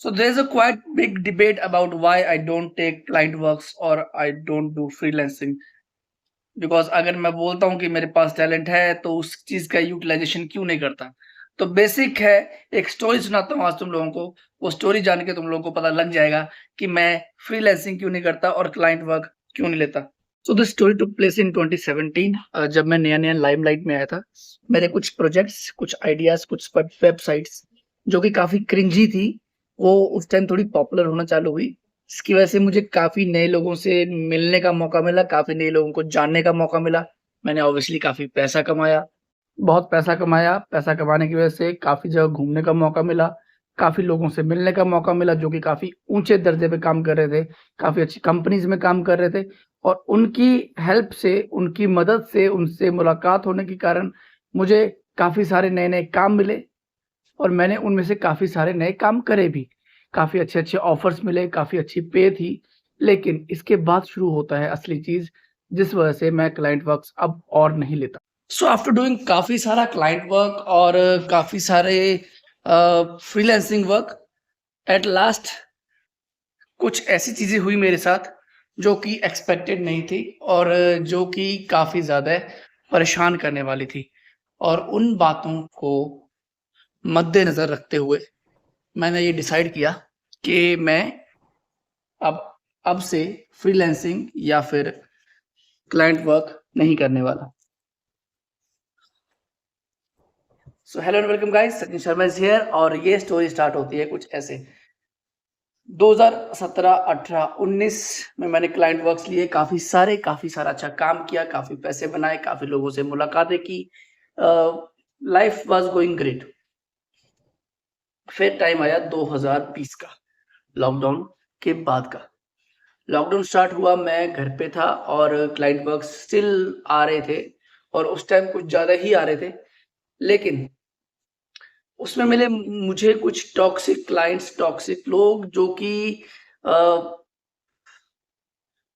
So there's a quite big debate about why I don't take client works or I don't do freelancing. Because अगर मैं बोलता हूँ कि मेरे पास talent है तो उस चीज का यूटिलाइजेशन क्यों नहीं करता। तो बेसिक है, एक स्टोरी सुनाता हूँ आज तुम लोगों को। वो स्टोरी जान के तुम लोगों को पता लग जाएगा कि मैं फ्रीलांसिंग क्यों नहीं करता और क्लाइंट वर्क क्यों नहीं लेता। So this story took place in 2017 जब मैं नया नया लाइमलाइट में आया था। मेरे कुछ प्रोजेक्ट्स, कुछ आइडियाज, कुछ वेबसाइट्स जो कि काफी क्रिंजी थी, वो उस टाइम थोड़ी पॉपुलर होना चालू हुई। इसकी वजह से मुझे काफ़ी नए लोगों से मिलने का मौका मिला, काफ़ी नए लोगों को जानने का मौका मिला। मैंने ऑब्वियसली काफ़ी पैसा कमाया, बहुत पैसा कमाया। पैसा कमाने की वजह से काफ़ी जगह घूमने का मौका मिला, काफ़ी लोगों से मिलने का मौका मिला जो कि काफ़ी ऊँचे दर्जे पे काम कर रहे थे, काफ़ी अच्छी कंपनीज़ में काम कर रहे थे। और उनकी हेल्प से, उनकी मदद से, उनसे मुलाकात होने के कारण मुझे काफ़ी सारे नए-नए काम मिले और मैंने उनमें से काफ़ी सारे नए काम करे भी। काफ़ी अच्छे-अच्छे ऑफ़र्स मिले, काफ़ी अच्छी पे थी। लेकिन इसके बाद शुरू होता है असली चीज़, जिस वजह से मैं क्लाइंट वर्क्स अब और नहीं लेता। सो आफ्टर डूइंग काफ़ी सारा क्लाइंट वर्क और काफ़ी सारे फ्रीलांसिंग वर्क, एट लास्ट कुछ ऐसी चीज़ें हुई मेरे साथ जो कि एक्सपेक्टेड नहीं थी और जो कि काफ़ी ज़्यादा परेशान करने वाली थी। और उन बातों को मद्देनज़र रखते हुए मैंने ये डिसाइड किया कि मैं अब अब से फ्रीलांसिंग या फिर क्लाइंट वर्क नहीं करने वाला। So hello and welcome guys, Sachin Sharma is here और ये स्टोरी स्टार्ट होती है कुछ ऐसे। 2017, 18, 19 में मैंने क्लाइंट वर्क्स लिए, काफ़ी सारा अच्छा काम किया, काफ़ी पैसे बनाए, काफ़ी लोगों से मुलाकातें की। Life was going great. फिर टाइम आया 2020 का, लॉकडाउन के बाद का। लॉकडाउन स्टार्ट हुआ, मैं घर पे था और क्लाइंट वर्क स्टिल आ रहे थे और उस टाइम कुछ ज़्यादा ही आ रहे थे। लेकिन उसमें मिले मुझे कुछ टॉक्सिक क्लाइंट्स, टॉक्सिक लोग जो कि अ,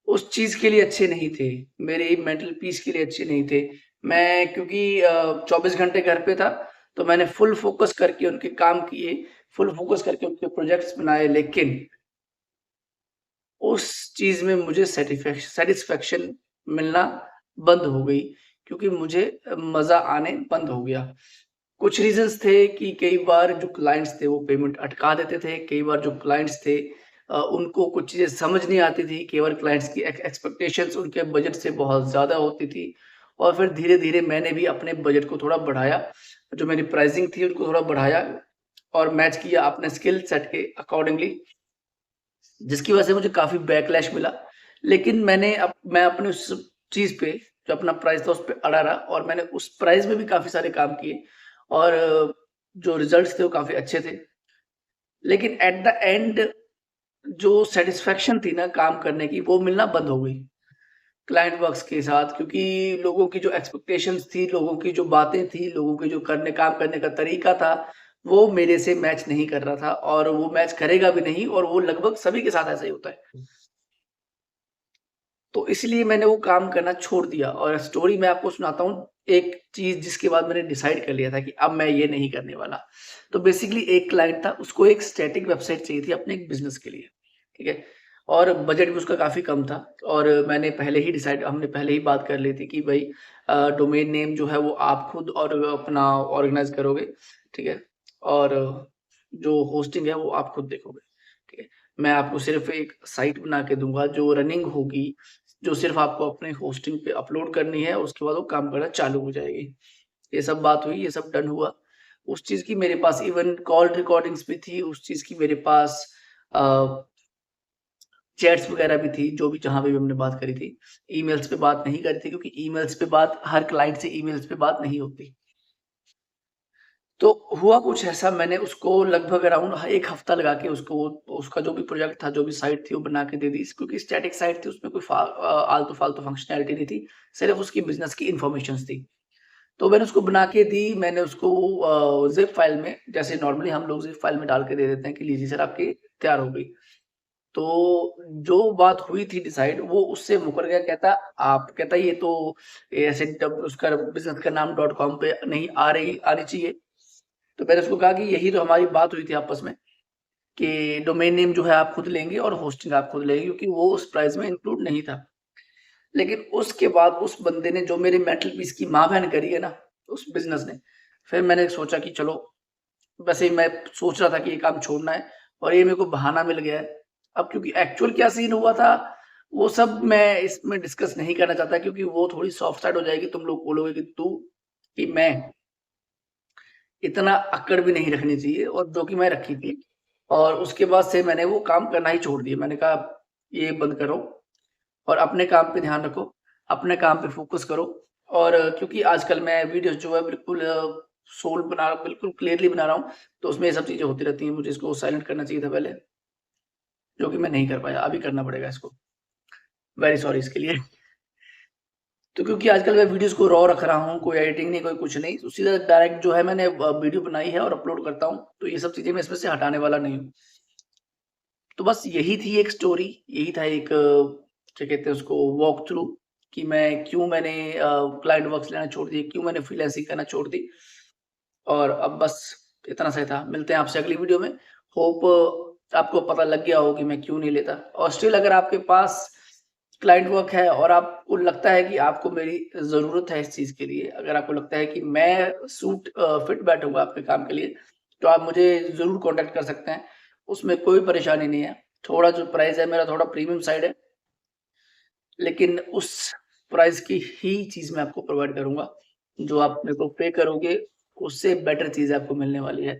उस चीज़ के लिए अच्छे नहीं थे, मेरी मेंटल पीस के लिए अच्छे नहीं थे। मैं क्योंकि 24 घंटे घर पे था, तो मैंने फुल फ़ोकस करके उनके काम किए, फुल फ़ोकस करके उनके प्रोजेक्ट्स बनाए, लेकिन उस चीज़ में मुझे सैटिस्फैक्शन मिलना बंद हो गई क्योंकि मुझे मज़ा आने बंद हो गया। कुछ रीज़न्स थे कि कई बार जो क्लाइंट्स थे वो पेमेंट अटका देते थे, कई बार जो क्लाइंट्स थे उनको कुछ चीज़ें समझ नहीं आती थी, कई बार क्लाइंट्स की एक्सपेक्टेशंस उनके बजट से बहुत ज़्यादा होती थी। और फिर धीरे-धीरे मैंने भी अपने बजट को थोड़ा बढ़ाया, जो मेरी प्राइसिंग थी उनको थोड़ा बढ़ाया और मैच किया अपने स्किल सेट के अकॉर्डिंगली, जिसकी वजह से मुझे काफ़ी बैकलैश मिला। लेकिन मैं अपने उस चीज़ पे, जो अपना प्राइस था उस पे अड़ा रहा और मैंने उस प्राइस में भी काफ़ी सारे काम किए और जो रिज़ल्ट्स थे वो काफ़ी अच्छे थे। लेकिन एट द एंड जो सैटिस्फैक्शन थी ना काम करने की, वो मिलना बंद हो गई क्लाइंट वर्क्स के साथ, क्योंकि लोगों की जो एक्सपेक्टेशंस थी, लोगों की जो बातें थी, लोगों के जो काम करने का तरीका था, वो मेरे से मैच नहीं कर रहा था और वो मैच करेगा भी नहीं और वो लगभग सभी के साथ ऐसा ही होता है। तो इसलिए मैंने वो काम करना छोड़ दिया और स्टोरी मैं आपको सुनाता हूँ, एक चीज़ जिसके बाद मैंने डिसाइड कर लिया था कि अब मैं ये नहीं करने वाला। तो बेसिकली एक क्लाइंट था, उसको एक स्टैटिक वेबसाइट चाहिए थी अपने एक बिज़नेस के लिए, ठीक है? और बजट भी उसका काफ़ी कम था और हमने पहले ही बात कर ली थी कि भई डोमेन नेम जो है वो आप खुद और अपना ऑर्गेनाइज़ करोगे, ठीक है? और जो होस्टिंग है वो आप खुद देखोगे, ठीक है? मैं आपको सिर्फ़ एक साइट बना के दूँगा जो रनिंग होगी, जो सिर्फ़ आपको अपने होस्टिंग पे अपलोड करनी है, उसके बाद वो काम करना चालू हो जाएगी। ये सब बात हुई, ये सब डन हुआ। उस चीज़ की मेरे पास इवन कॉल रिकॉर्डिंग्स भी थी, उस चीज़ की मेरे पास अ, चैट्स वगैरह भी थी, जो भी जहाँ पे भी हमने बात करी थी। ईमेल्स पे बात नहीं करी थी क्योंकि ईमेल्स पे बात हर क्लाइंट से ईमेल्स पे बात नहीं होती। तो हुआ कुछ ऐसा, मैंने उसको लगभग अराउंड 1 हफ्ता लगा के उसको उसका जो भी प्रोजेक्ट था, जो भी साइट थी वो बना के दे दी। क्योंकि स्टैटिक साइट थी, उसमें कोई आलतू-फालतू फंक्शनैलिटी नहीं थी, सिर्फ़ उसकी बिज़नेस की इन्फॉर्मेशंस थी। तो मैंने उसको बना के दी, मैंने उसको ज़िप फ़ाइल में, जैसे नॉर्मली हम लोग ज़िप फ़ाइल में डाल के दे देते हैं कि लीजिए सर आपकी तैयार हो गई। तो जो बात हुई थी डिसाइड, वो उससे मुकर गया, कहता ये तो ऐसे जब उसका बिज़नेस का नाम डॉट कॉम पे नहीं आ रही आनी चाहिए। तो मैंने उसको कहा कि यही तो हमारी बात हुई थी आपस में कि डोमेन नेम जो है आप खुद लेंगे और होस्टिंग आप खुद लेंगे, क्योंकि वो उस प्राइस में इंक्लूड नहीं था। लेकिन उसके बाद उस बंदे ने जो मेरी मेंटल पीस की माँ बहन करी है ना, उस बिजनेस ने, फिर मैंने सोचा कि चलो, वैसे ही मैं सोच रहा था कि ये काम छोड़ना है और ये मेरे को बहाना मिल गया है। अब क्योंकि एक्चुअल क्या सीन हुआ था, वो सब मैं इसमें डिस्कस नहीं करना चाहता, क्योंकि वो थोड़ी सॉफ्ट साइड हो जाएगी। तुम लोग बोलोगे कि मैं इतना अक्कड़ भी नहीं रखनी चाहिए, और जो कि मैं रखी थी। और उसके बाद से मैंने वो काम करना ही छोड़ दिया। मैंने कहा ये बंद करो और अपने काम पे ध्यान रखो, अपने काम पे फ़ोकस करो। और क्योंकि आजकल मैं वीडियोज़ जो है बिल्कुल बिल्कुल क्लियरली बना रहा हूँ, तो उसमें ये सब चीज़ें होती रहती हैं। मुझे इसको साइलेंट करना चाहिए था पहले, जो कि मैं नहीं कर पाया। अभी करना पड़ेगा इसको। वेरी सॉरी इसके लिए। तो क्योंकि आजकल मैं वीडियोज़ को रॉ रख रहा हूँ, कोई एडिटिंग नहीं, कोई कुछ नहीं, तो सीधा डायरेक्ट जो है मैंने वीडियो बनाई है और अपलोड करता हूँ, तो ये सब चीज़ें मैं इसमें से हटाने वाला नहीं हूँ। तो बस यही थी एक स्टोरी, यही था एक क्या कहते हैं उसको, वॉक थ्रू, कि मैंने क्लाइंट वर्क्स लेना छोड़ दिए, क्यों मैंने फ्रीलांसिंग करना छोड़ दी। और अब बस इतना सा ही था। मिलते हैं आपसे अगली वीडियो में। होप आपको पता लग गया हो कि मैं क्यों नहीं लेता। और स्टिल अगर आपके पास क्लाइंट वर्क है और आपको लगता है कि आपको मेरी ज़रूरत है इस चीज़ के लिए, अगर आपको लगता है कि मैं फिट बैठूँगा आपके काम के लिए, तो आप मुझे ज़रूर कॉन्टैक्ट कर सकते हैं। उसमें कोई परेशानी नहीं है। थोड़ा जो प्राइस है मेरा थोड़ा प्रीमियम साइड है, लेकिन उस प्राइस की ही चीज़ मैं आपको प्रोवाइड करूँगा। जो आप मेरे को पे करोगे, उससे बेटर चीज़ आपको मिलने वाली है।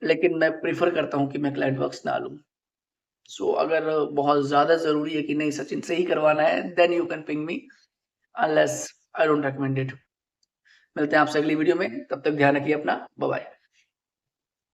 लेकिन मैं प्रेफ़र करता हूँ कि मैं क्लाइंट वर्क्स ना लूँ। सो अगर बहुत ज़्यादा ज़रूरी है कि नहीं सचिन से ही करवाना है, then you can ping me, unless I don't recommend it. मिलते हैं आपसे अगली वीडियो में, तब तक ध्यान रखिए अपना। Bye bye.